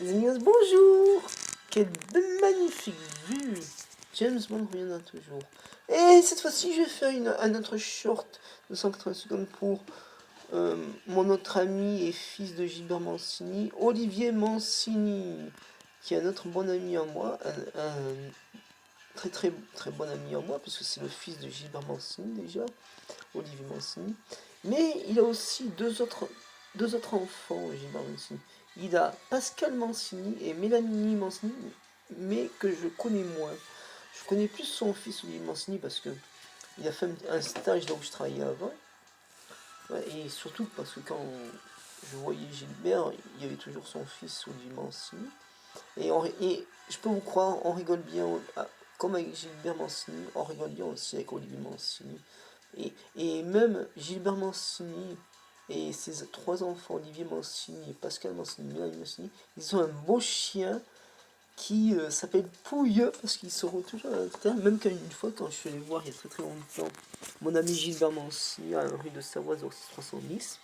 Les amis, bonjour. Quelle magnifique vue. James Bond reviendra toujours. Et cette fois-ci, je vais faire un autre short de 180 secondes pour mon autre ami et fils de Gilbert Mancini, Olivier Mancini, qui est un autre bon ami à moi, un très très très bon ami à moi, puisque c'est le fils de Gilbert Mancini déjà, Olivier Mancini. Mais il a aussi deux autres enfants, Gilbert Mancini. Il a Pascal Mancini et Mélanie Mancini, mais que je connais moins. Je connais plus son fils Olivier Mancini parce que il a fait un stage là où je travaillais avant. Ouais, et surtout parce que quand je voyais Gilbert, il y avait toujours son fils Olivier Mancini. Et je peux vous croire, on rigole bien, comme avec Gilbert Mancini, on rigole bien aussi avec Olivier Mancini. Et même Gilbert Mancini et ses trois enfants, Olivier Mancini, Pascal Mancini, Mélanie Mancini, ils ont un beau chien qui s'appelle Pouilleux parce qu'ils seront toujours à l'intérieur. Même qu'une fois, quand je suis allé voir il y a très très longtemps, mon ami Gilbert Mancini à la rue de Savoie 310,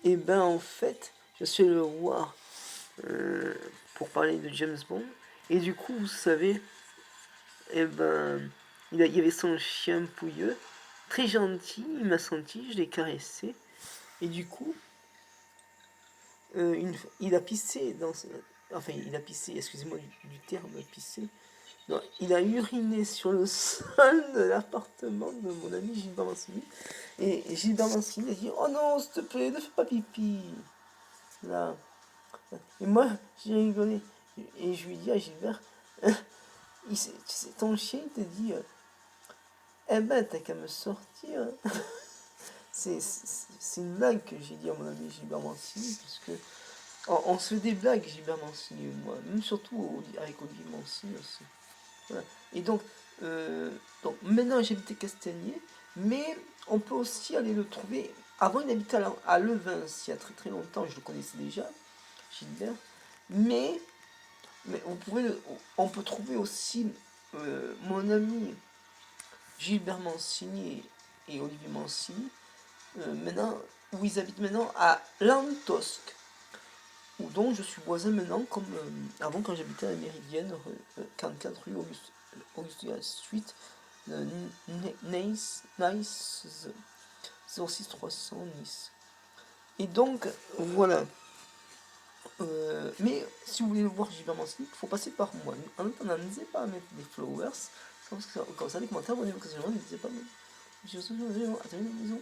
et ben en fait, je suis allé le voir pour parler de James Bond. Et du coup, vous savez, et ben, il y avait son chien Pouilleux, très gentil, il m'a senti, je l'ai caressé. Et du coup, il a pissé dans... Enfin, il a pissé, excusez-moi du terme pissé. Non, il a uriné sur le sol de l'appartement de mon ami Gilbert Mancini. Et Gilbert Mancini a dit: "Oh non, s'il te plaît, ne fais pas pipi." Là. Et moi, j'ai rigolé. Et je lui dis à Gilbert: tu sais, ton chien, il te dit eh ben, t'as qu'à me sortir. C'est une blague que j'ai dit à mon ami Gilbert Mancini, parce que on se fait des blagues, Gilbert Mancini et moi, même surtout avec Olivier Mancini aussi. Voilà. Et donc maintenant j'habitais Castagnier, mais on peut aussi aller le trouver. Avant il habitait à Levins, il y a très très longtemps, je le connaissais déjà, Gilbert. Mais, mais on peut trouver aussi mon ami Gilbert Mancini et Olivier Mancini, maintenant, où ils habitent maintenant à Lantosque, où donc je suis voisin maintenant, comme avant quand j'habitais à la Méridienne, 44 rue Augusta Street, Nice, 06300 Nice. Et donc, voilà. Mais si vous voulez voir Gilbert Mancini, il faut passer par moi. En attendant, n'hésitez pas à mettre des followers, comme ça, les commentaires, abonnez-vous, n'hésitez pas à mettre. Je vous souhaite à la maison.